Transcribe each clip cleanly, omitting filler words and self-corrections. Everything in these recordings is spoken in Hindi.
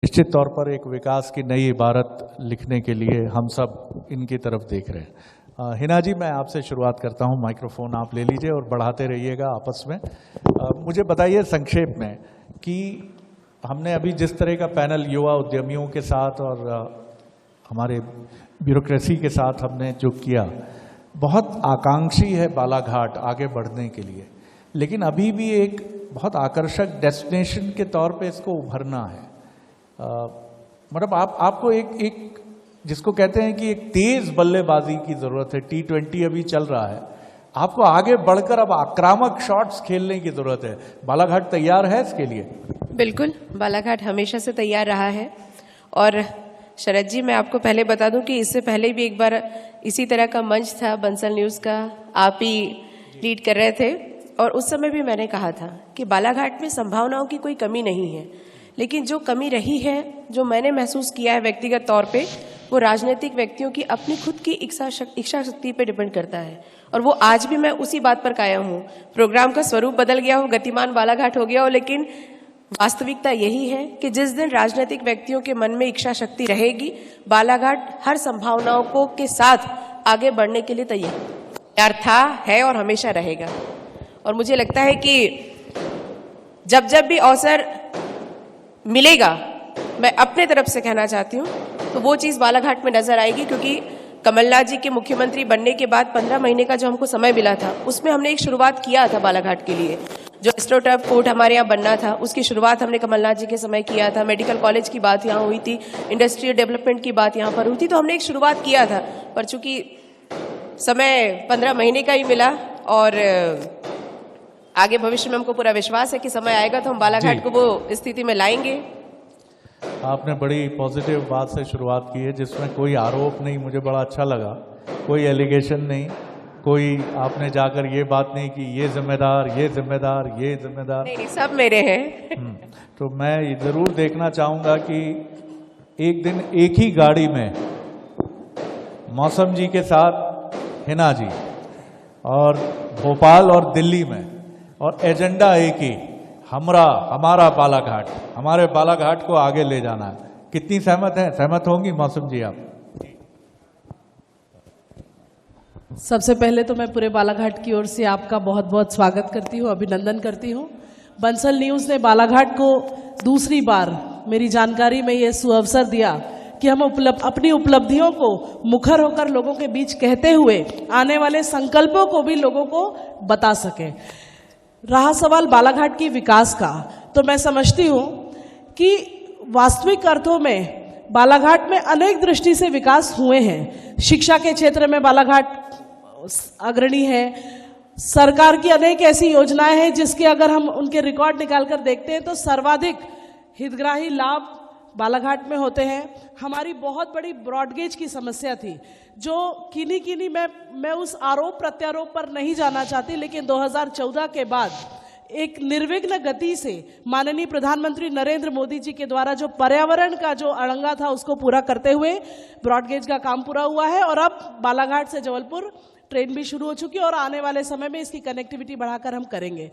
निश्चित तौर पर एक विकास की नई इबारत लिखने के लिए हम सब इनकी तरफ देख रहे हैं। हिना जी, मैं आपसे शुरुआत करता हूं। माइक्रोफोन आप ले लीजिए और बढ़ाते रहिएगा आपस में। मुझे बताइए संक्षेप में कि हमने अभी जिस तरह का पैनल युवा उद्यमियों के साथ और हमारे ब्यूरोक्रेसी के साथ हमने जो किया, बहुत आकांक्षी है बालाघाट आगे बढ़ने के लिए, लेकिन अभी भी एक बहुत आकर्षक डेस्टिनेशन के तौर पे इसको उभरना है। मतलब आपको एक जिसको कहते हैं कि एक तेज बल्लेबाजी की जरूरत है। T20 अभी चल रहा है, आपको आगे बढ़कर अब आक्रामक शॉट्स खेलने की जरूरत है। बालाघाट तैयार है इसके लिए? बिल्कुल, बालाघाट हमेशा से तैयार रहा है। और शरद जी, मैं आपको पहले बता दूं कि इससे पहले भी एक बार इसी तरह का मंच था बंसल न्यूज़ का, आप ही लीड कर रहे थे, और उस समय भी मैंने कहा था कि बालाघाट में संभावनाओं की कोई कमी नहीं है, लेकिन जो कमी रही है, जो मैंने महसूस किया है व्यक्तिगत तौर पे, वो राजनीतिक व्यक्तियों की अपनी खुद की इच्छा शक्ति पे डिपेंड करता है। और वो आज भी मैं उसी बात पर कायम हूँ। प्रोग्राम का स्वरूप बदल गया हो, गतिमान बालाघाट हो गया हो, लेकिन वास्तविकता यही है कि जिस दिन राजनीतिक व्यक्तियों के मन में इच्छा शक्ति रहेगी, बालाघाट हर संभावनाओं को के साथ आगे बढ़ने के लिए तैयार था, है और हमेशा रहेगा। और मुझे लगता है कि जब जब भी अवसर मिलेगा, मैं अपने तरफ से कहना चाहती हूँ, तो वो चीज़ बालाघाट में नजर आएगी। क्योंकि कमलनाथ जी के मुख्यमंत्री बनने के बाद 15 महीने का जो हमको समय मिला था, उसमें हमने एक शुरुआत किया था बालाघाट के लिए। जो एस्ट्रोटर्फ कोर्ट हमारे यहाँ बनना था, उसकी शुरुआत हमने कमलनाथ जी के समय किया था। मेडिकल कॉलेज की बात यहाँ हुई थी, इंडस्ट्रियल डेवलपमेंट की बात यहाँ पर हुई थी, तो हमने एक शुरुआत किया था। पर चूंकि समय 15 महीने का ही मिला, और आगे भविष्य में हमको पूरा विश्वास है कि समय आएगा तो हम बालाघाट को वो स्थिति में लाएंगे। आपने बड़ी पॉजिटिव बात से शुरुआत की है, जिसमें कोई आरोप नहीं। मुझे बड़ा अच्छा लगा, कोई एलिगेशन नहीं, कोई आपने जाकर ये बात नहीं कि ये जिम्मेदार, ये जिम्मेदार, ये जिम्मेदार। नहीं, सब मेरे हैं। तो मैं जरूर देखना चाहूंगा कि एक दिन एक ही गाड़ी में मौसम जी के साथ हिना जी, और भोपाल और दिल्ली में, और एजेंडा एक ही, हमारा बालाघाट, हमारे बालाघाट को आगे ले जाना है। कितनी सहमत है? सहमत होंगी मौसम जी आप? सबसे पहले तो मैं पूरे बालाघाट की ओर से आपका बहुत बहुत स्वागत करती हूँ, अभिनंदन करती हूँ। बंसल न्यूज़ ने बालाघाट को दूसरी बार मेरी जानकारी में ये सुअवसर दिया कि हम अपनी उपलब्धियों को मुखर होकर लोगों के बीच कहते हुए आने वाले संकल्पों को भी लोगों को बता सकें। रहा सवाल बालाघाट की विकास का, तो मैं समझती हूँ कि वास्तविक अर्थों में बालाघाट में अनेक दृष्टि से विकास हुए हैं। शिक्षा के क्षेत्र में बालाघाट अग्रणी है। सरकार की अनेक ऐसी योजनाएं हैं जिसके अगर हम उनके रिकॉर्ड निकाल कर देखते हैं तो सर्वाधिक हितग्राही लाभ बालाघाट में होते हैं। हमारी बहुत बड़ी ब्रॉडगेज की समस्या थी, जो किन्हीं मैं उस आरोप प्रत्यारोप पर नहीं जाना चाहती, लेकिन 2014 के बाद एक निर्विघ्न गति से माननीय प्रधानमंत्री नरेंद्र मोदी जी के द्वारा जो पर्यावरण का जो अड़ंगा था, उसको पूरा करते हुए ब्रॉडगेज का काम पूरा हुआ है। और अब बालाघाट से जबलपुर ट्रेन भी शुरू हो चुकी है, और आने वाले समय में इसकी कनेक्टिविटी बढ़ाकर हम करेंगे।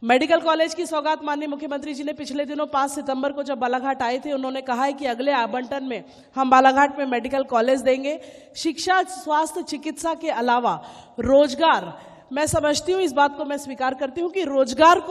मेडिकल कॉलेज की सौगात माननीय मुख्यमंत्री जी ने पिछले दिनों 5 सितंबर को जब बालाघाट आए थे, उन्होंने कहा है कि अगले आवंटन में हम बालाघाट में मेडिकल कॉलेज देंगे। शिक्षा, स्वास्थ्य, चिकित्सा के अलावा रोजगार, मैं समझती हूँ, इस बात को मैं स्वीकार करती हूँ कि रोजगार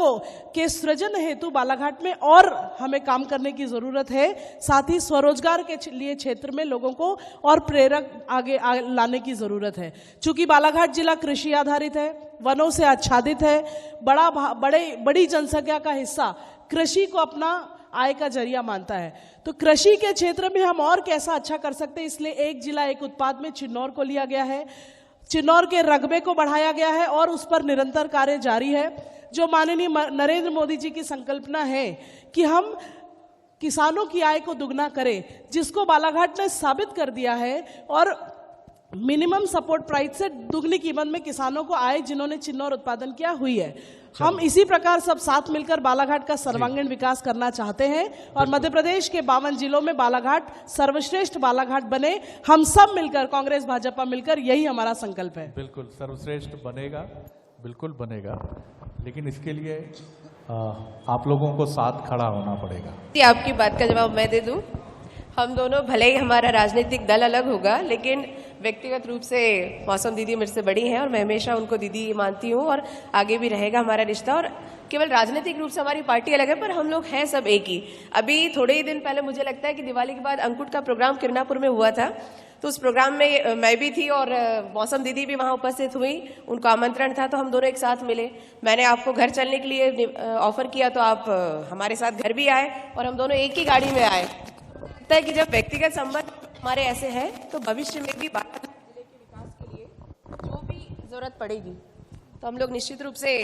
के सृजन हेतु बालाघाट में और हमें काम करने की जरूरत है। साथ ही स्वरोजगार के लिए क्षेत्र में लोगों को और प्रेरक आगे लाने की जरूरत है। चूंकि बालाघाट जिला कृषि आधारित है, वनों से आच्छादित है, बड़ी जनसंख्या का हिस्सा कृषि को अपना आय का जरिया मानता है, तो कृषि के क्षेत्र में हम और कैसा अच्छा कर सकते हैं। इसलिए एक जिला एक उत्पाद में चिन्नौर को लिया गया है। चिन्नौर के रकबे को बढ़ाया गया है और उस पर निरंतर कार्य जारी है। जो माननीय नरेंद्र मोदी जी की संकल्पना है कि हम किसानों की आय को दुगना करें, जिसको बालाघाट ने साबित कर दिया है, और मिनिमम सपोर्ट प्राइस से दुगनी कीमत में किसानों को आय जिन्होंने चिन्नौर उत्पादन किया हुई है। हम इसी प्रकार सब साथ मिलकर बालाघाट का सर्वांगीण विकास करना चाहते हैं, और मध्य प्रदेश के 52 जिलों में बालाघाट सर्वश्रेष्ठ बालाघाट बने। हम सब मिलकर, कांग्रेस भाजपा मिलकर, यही हमारा संकल्प है। बिल्कुल सर्वश्रेष्ठ बनेगा, बिल्कुल बनेगा, लेकिन इसके लिए आप लोगों को साथ खड़ा होना पड़ेगा। आपकी बात का जवाब मैं दे दूं। हम दोनों, भले ही हमारा राजनीतिक दल अलग होगा, लेकिन व्यक्तिगत रूप से मौसम दीदी मेरे से बड़ी हैं और मैं हमेशा उनको दीदी मानती हूँ और आगे भी रहेगा हमारा रिश्ता। और केवल राजनीतिक रूप से हमारी पार्टी अलग है, पर हम लोग हैं सब एक ही। अभी थोड़े ही दिन पहले मुझे लगता है कि दिवाली के बाद अंकुट का प्रोग्राम किरनापुर में हुआ था, तो उस प्रोग्राम में मैं भी थी और मौसम दीदी भी वहां उपस्थित हुई। उनको आमंत्रण था तो हम दोनों एक साथ मिले। मैंने आपको घर चलने के लिए ऑफर किया तो आप हमारे साथ घर भी आए और हम दोनों एक ही गाड़ी में आए। लगता है कि जब व्यक्तिगत संबंध हमारे ऐसे हैं तो भविष्य में भी बालाघाट जिले के विकास के लिए जो भी जरूरत पड़ेगी तो हम लोग निश्चित रूप से,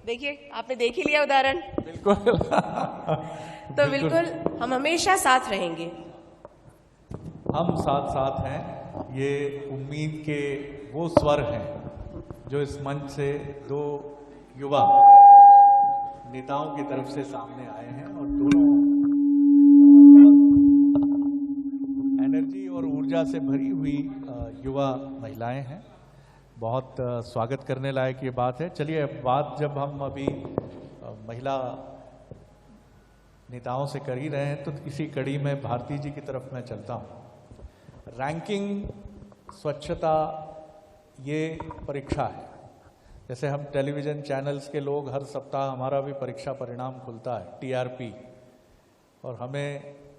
देखिए आपने देख ही लिया उदाहरण, बिल्कुल तो बिल्कुल हम हमेशा साथ रहेंगे। हम साथ साथ हैं, ये उम्मीद के वो स्वर हैं जो इस मंच से दो युवा नेताओं की तरफ से सामने आए हैं और दोनों एनर्जी और ऊर्जा से भरी हुई युवा महिलाएं हैं। बहुत स्वागत करने लायक ये बात है। चलिए, अब बात जब हम अभी महिला नेताओं से कर ही रहे हैं तो इसी कड़ी में भारती जी की तरफ मैं चलता हूँ। रैंकिंग, स्वच्छता, ये परीक्षा है। जैसे हम टेलीविज़न चैनल्स के लोग हर सप्ताह हमारा भी परीक्षा परिणाम खुलता है, टीआरपी, और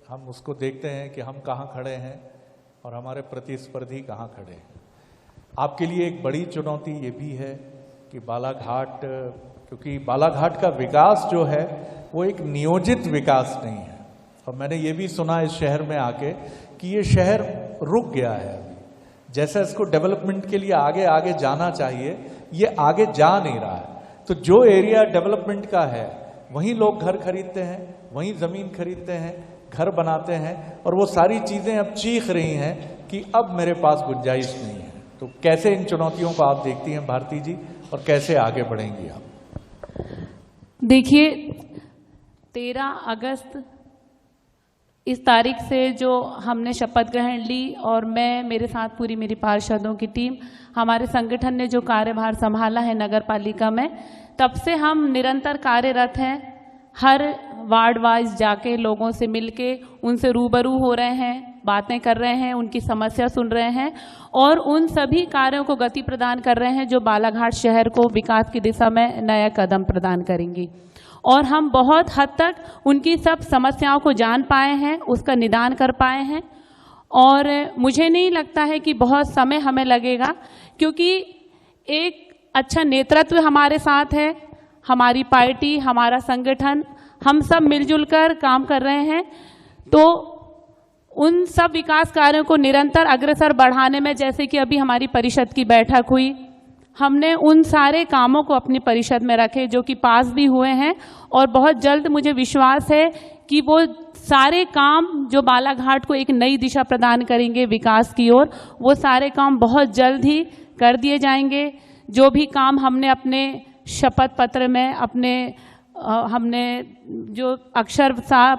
हम उसको देखते हैं कि हम कहाँ खड़े हैं और हमारे प्रतिस्पर्धी कहाँ खड़े हैं। आपके लिए एक बड़ी चुनौती ये भी है कि बालाघाट, क्योंकि बालाघाट का विकास जो है वो एक नियोजित विकास नहीं है। और मैंने ये भी सुना इस शहर में आके कि ये शहर रुक गया है अभी, जैसा इसको डेवलपमेंट के लिए आगे आगे जाना चाहिए, ये आगे जा नहीं रहा है। तो जो एरिया डेवलपमेंट का है वहीं लोग घर खरीदते हैं, वहीं ज़मीन खरीदते हैं, घर बनाते हैं, और वो सारी चीज़ें अब चीख रही हैं कि अब मेरे पास गुंजाइश नहीं है। तो कैसे इन चुनौतियों को आप देखती हैं भारती जी, और कैसे आगे बढ़ेंगी आप? देखिए, 13 अगस्त इस तारीख से जो हमने शपथ ग्रहण ली और मैं, मेरे साथ पूरी मेरी पार्षदों की टीम, हमारे संगठन ने जो कार्यभार संभाला है नगर पालिका में, तब से हम निरंतर कार्यरत हैं। हर वार्ड वाइज जाके लोगों से मिलके उनसे रूबरू हो रहे हैं, बातें कर रहे हैं, उनकी समस्या सुन रहे हैं और उन सभी कार्यों को गति प्रदान कर रहे हैं जो बालाघाट शहर को विकास की दिशा में नया कदम प्रदान करेंगी। और हम बहुत हद तक उनकी सब समस्याओं को जान पाए हैं, उसका निदान कर पाए हैं। और मुझे नहीं लगता है कि बहुत समय हमें लगेगा, क्योंकि एक अच्छा नेतृत्व हमारे साथ है, हमारी पार्टी, हमारा संगठन, हम सब मिलजुल कर काम कर रहे हैं। तो उन सब विकास कार्यों को निरंतर अग्रसर बढ़ाने में, जैसे कि अभी हमारी परिषद की बैठक हुई, हमने उन सारे कामों को अपनी परिषद में रखे जो कि पास भी हुए हैं, और बहुत जल्द मुझे विश्वास है कि वो सारे काम जो बालाघाट को एक नई दिशा प्रदान करेंगे विकास की ओर, वो सारे काम बहुत जल्द ही कर दिए जाएंगे। जो भी काम हमने अपने शपथ पत्र में हमने जो अक्षर सा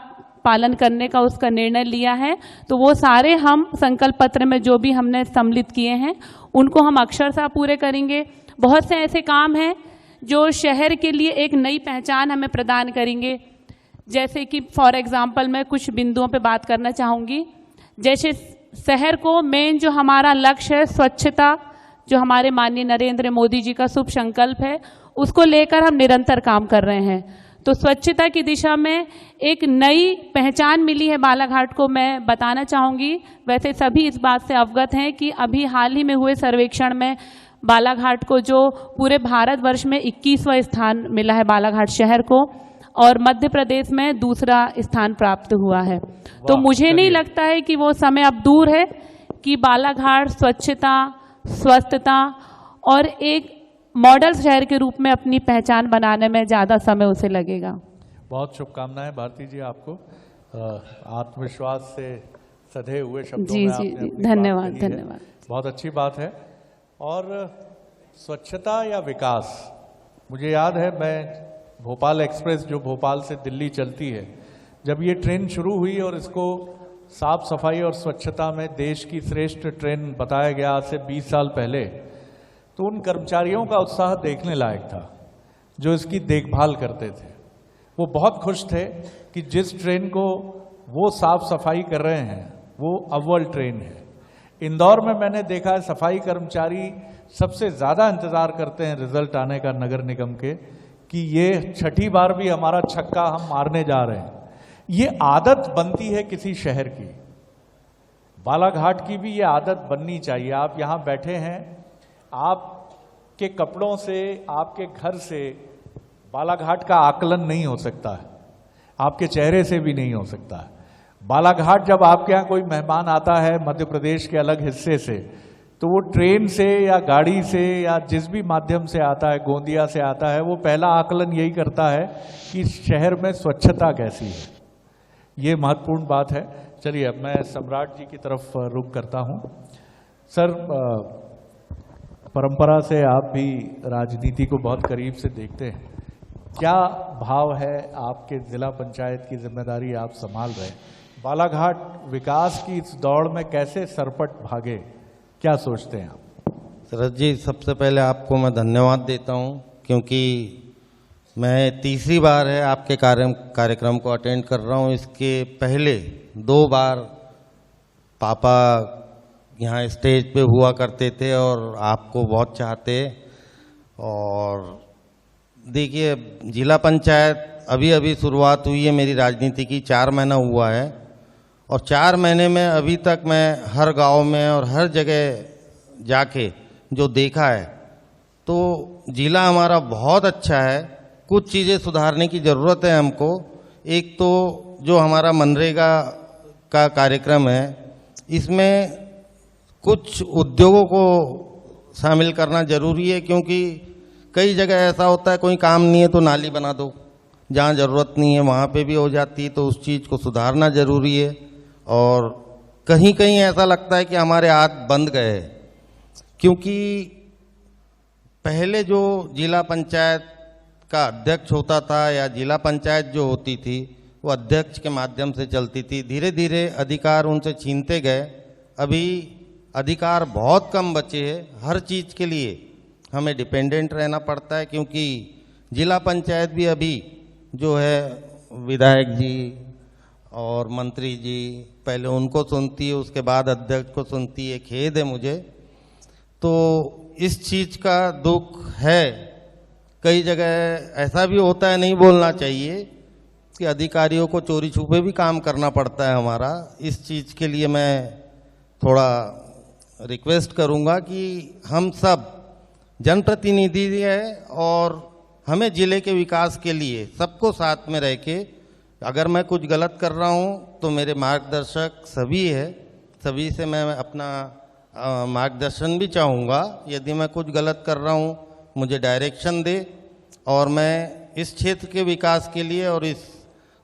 पालन करने का उसका निर्णय लिया है, तो वो सारे हम संकल्प पत्र में जो भी हमने सम्मिलित किए हैं उनको हम अक्षरशः पूरे करेंगे। बहुत से ऐसे काम हैं जो शहर के लिए एक नई पहचान हमें प्रदान करेंगे। जैसे कि फॉर एग्जांपल मैं कुछ बिंदुओं पे बात करना चाहूँगी। जैसे शहर को मेन जो हमारा लक्ष्य है स्वच्छता, जो हमारे माननीय नरेंद्र मोदी जी का शुभ संकल्प है, उसको लेकर हम निरंतर काम कर रहे हैं। तो स्वच्छता की दिशा में एक नई पहचान मिली है बालाघाट को, मैं बताना चाहूँगी। वैसे सभी इस बात से अवगत हैं कि अभी हाल ही में हुए सर्वेक्षण में बालाघाट को जो पूरे भारतवर्ष में 21वां स्थान मिला है बालाघाट शहर को, और मध्य प्रदेश में दूसरा स्थान प्राप्त हुआ है। तो मुझे नहीं लगता है कि वो समय अब दूर है कि बालाघाट स्वच्छता, स्वस्थता और एक मॉडल शहर के रूप में अपनी पहचान बनाने में ज़्यादा समय उसे लगेगा। बहुत शुभकामनाएं भारती जी आपको, आत्मविश्वास से सधे हुए शब्दों जी में जी आपने जी, अपनी धन्यवाद बात कही है। धन्यवाद। बहुत अच्छी बात है। और स्वच्छता या विकास, मुझे याद है मैं भोपाल एक्सप्रेस जो भोपाल से दिल्ली चलती है, जब ये ट्रेन शुरू हुई और इसको साफ सफाई और स्वच्छता में देश की श्रेष्ठ ट्रेन बताया गया आज से 20 साल पहले, तो उन कर्मचारियों का उत्साह देखने लायक था जो इसकी देखभाल करते थे। वो बहुत खुश थे कि जिस ट्रेन को वो साफ सफाई कर रहे हैं वो अव्वल ट्रेन है। इंदौर में मैंने देखा है सफाई कर्मचारी सबसे ज़्यादा इंतज़ार करते हैं रिजल्ट आने का नगर निगम के, कि ये छठी बार भी हमारा छक्का हम मारने जा रहे हैं। ये आदत बनती है किसी शहर की, बालाघाट की भी ये आदत बननी चाहिए। आप यहाँ बैठे हैं, आपके कपड़ों से, आपके घर से बालाघाट का आकलन नहीं हो सकता है, आपके चेहरे से भी नहीं हो सकता है। बालाघाट जब आपके यहाँ कोई मेहमान आता है मध्य प्रदेश के अलग हिस्से से, तो वो ट्रेन से या गाड़ी से या जिस भी माध्यम से आता है, गोंदिया से आता है, वो पहला आकलन यही करता है कि शहर में स्वच्छता कैसी है। ये महत्वपूर्ण बात है। चलिए अब मैं सम्राट जी की तरफ रुख करता हूँ। सर, परंपरा से आप भी राजनीति को बहुत करीब से देखते हैं, क्या भाव है आपके जिला पंचायत की जिम्मेदारी आप संभाल रहे हैं, बालाघाट विकास की इस दौड़ में कैसे सरपट भागे, क्या सोचते हैं आप? शरद जी, सबसे पहले आपको मैं धन्यवाद देता हूं, क्योंकि मैं तीसरी बार है आपके कार्यक्रम को अटेंड कर रहा हूं। इसके पहले 2 बार पापा यहाँ स्टेज पे हुआ करते थे और आपको बहुत चाहते। और देखिए, जिला पंचायत अभी अभी शुरुआत हुई है मेरी राजनीति की, 4 महीना हुआ है, और 4 महीने में अभी तक मैं हर गांव में और हर जगह जाके जो देखा है, तो जिला हमारा बहुत अच्छा है। कुछ चीज़ें सुधारने की ज़रूरत है हमको। एक तो जो हमारा मनरेगा का कार्यक्रम है, इसमें कुछ उद्योगों को शामिल करना जरूरी है, क्योंकि कई जगह ऐसा होता है कोई काम नहीं है तो नाली बना दो, जहाँ ज़रूरत नहीं है वहाँ पे भी हो जाती है, तो उस चीज़ को सुधारना जरूरी है। और कहीं कहीं ऐसा लगता है कि हमारे हाथ बंद गए, क्योंकि पहले जो जिला पंचायत का अध्यक्ष होता था या जिला पंचायत जो होती थी वो अध्यक्ष के माध्यम से चलती थी। धीरे धीरे अधिकार उनसे छीनते गए। अभी अधिकार बहुत कम बचे हैं। हर चीज़ के लिए हमें डिपेंडेंट रहना पड़ता है, क्योंकि जिला पंचायत भी अभी जो है विधायक जी और मंत्री जी पहले उनको सुनती है, उसके बाद अध्यक्ष को सुनती है। खेद है मुझे, तो इस चीज़ का दुख है। कई जगह ऐसा भी होता है, नहीं बोलना चाहिए, कि अधिकारियों को चोरी छुपे भी काम करना पड़ता है हमारा। इस चीज़ के लिए मैं थोड़ा रिक्वेस्ट करूंगा कि हम सब जनप्रतिनिधि हैं और हमें ज़िले के विकास के लिए सबको साथ में रह के, अगर मैं कुछ गलत कर रहा हूं तो मेरे मार्गदर्शक सभी है, सभी से मैं अपना मार्गदर्शन भी चाहूँगा। यदि मैं कुछ गलत कर रहा हूं मुझे डायरेक्शन दे, और मैं इस क्षेत्र के विकास के लिए और इस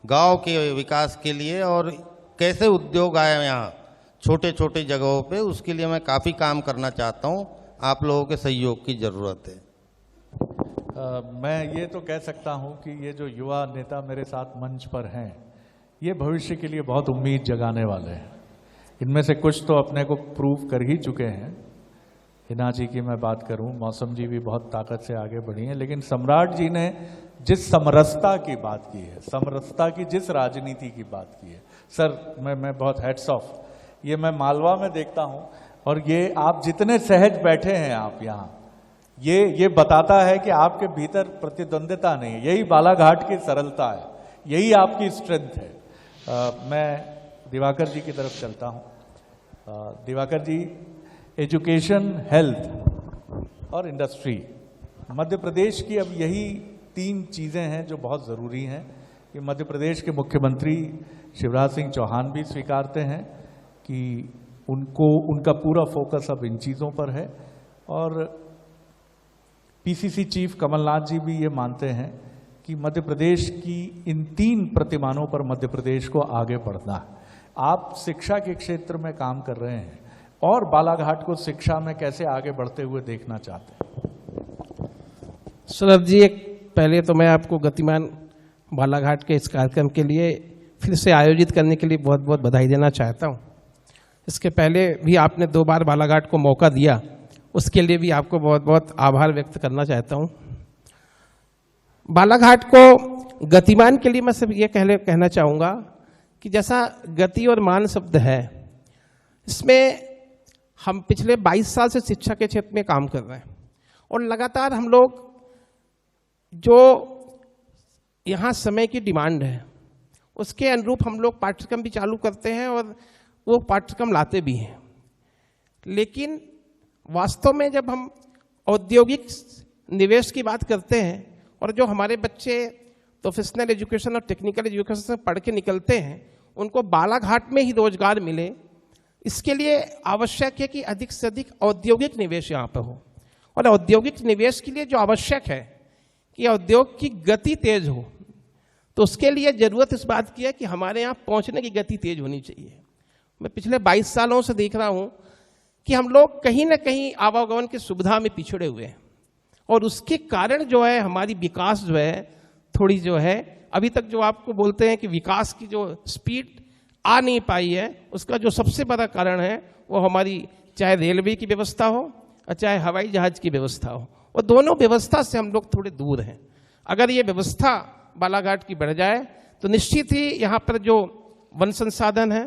गांव के विकास के लिए और कैसे उद्योग आए यहाँ छोटे छोटे जगहों पे, उसके लिए मैं काफ़ी काम करना चाहता हूँ। आप लोगों के सहयोग की ज़रूरत है। मैं ये तो कह सकता हूँ कि ये जो युवा नेता मेरे साथ मंच पर हैं, ये भविष्य के लिए बहुत उम्मीद जगाने वाले हैं। इनमें से कुछ तो अपने को प्रूव कर ही चुके हैं। हिना जी की मैं बात करूं, मौसम जी भी बहुत ताकत से आगे बढ़ी हैं, लेकिन सम्राट जी ने जिस समरसता की बात की है, समरसता की जिस राजनीति की बात की है, सर मैं बहुत हेड्स ऑफ। ये मैं मालवा में देखता हूं, और ये आप जितने सहज बैठे हैं आप यहाँ, ये बताता है कि आपके भीतर प्रतिद्वंदिता नहीं है। यही बालाघाट की सरलता है, यही आपकी स्ट्रेंथ है। मैं दिवाकर जी की तरफ चलता हूँ। दिवाकर जी, एजुकेशन, हेल्थ और इंडस्ट्री, मध्य प्रदेश की अब यही 3 चीज़ें हैं जो बहुत ज़रूरी हैं। कि मध्य प्रदेश के मुख्यमंत्री शिवराज सिंह चौहान भी स्वीकारते हैं कि उनका पूरा फोकस अब इन चीज़ों पर है, और पीसीसी चीफ कमलनाथ जी भी ये मानते हैं कि मध्य प्रदेश की इन 3 प्रतिमानों पर मध्य प्रदेश को आगे बढ़ना है। आप शिक्षा के क्षेत्र में काम कर रहे हैं, और बालाघाट को शिक्षा में कैसे आगे बढ़ते हुए देखना चाहते हैं? शरद जी, पहले तो मैं आपको गतिमान बालाघाट के इस कार्यक्रम के लिए फिर से आयोजित करने के लिए बहुत बहुत बधाई देना चाहता हूं। इसके पहले भी आपने 2 बार बालाघाट को मौका दिया, उसके लिए भी आपको बहुत बहुत आभार व्यक्त करना चाहता हूं। बालाघाट को गतिमान के लिए मैं सिर्फ ये कहना चाहूँगा कि जैसा गति और मान शब्द है, इसमें हम पिछले 22 साल से शिक्षा के क्षेत्र में काम कर रहे हैं और लगातार हम लोग जो यहाँ समय की डिमांड है उसके अनुरूप हम लोग पाठ्यक्रम भी चालू करते हैं और वो पाठ्यक्रम लाते भी हैं। लेकिन वास्तव में जब हम औद्योगिक निवेश की बात करते हैं और जो हमारे बच्चे प्रोफेशनल एजुकेशन और टेक्निकल एजुकेशन से पढ़ के निकलते हैं उनको बालाघाट में ही रोजगार मिले, इसके लिए आवश्यक है कि अधिक से अधिक औद्योगिक निवेश यहाँ पर हो। और औद्योगिक निवेश के लिए जो आवश्यक है कि उद्योग की गति तेज हो, तो उसके लिए जरूरत इस बात की है कि हमारे यहाँ पहुँचने की गति तेज होनी चाहिए। मैं पिछले 22 सालों से देख रहा हूँ कि हम लोग कहीं ना कहीं आवागमन की सुविधा में पिछड़े हुए हैं और उसके कारण जो है हमारी विकास जो है थोड़ी जो है अभी तक जो आपको बोलते हैं कि विकास की जो स्पीड आ नहीं पाई है, उसका जो सबसे बड़ा कारण है वो हमारी चाहे रेलवे की व्यवस्था हो और चाहे हवाई जहाज की व्यवस्था हो, और दोनों व्यवस्था से हम लोग थोड़े दूर हैं। अगर ये व्यवस्था बालाघाट की बढ़ जाए तो निश्चित ही यहाँ पर जो वन संसाधन है,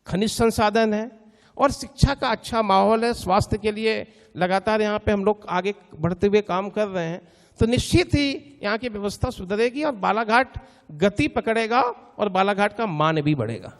खनिज संसाधन है और शिक्षा का अच्छा माहौल है, स्वास्थ्य के लिए लगातार यहाँ पे हम लोग आगे बढ़ते हुए काम कर रहे हैं, तो निश्चित ही यहाँ की व्यवस्था सुधरेगी और बालाघाट गति पकड़ेगा और बालाघाट का मान भी बढ़ेगा।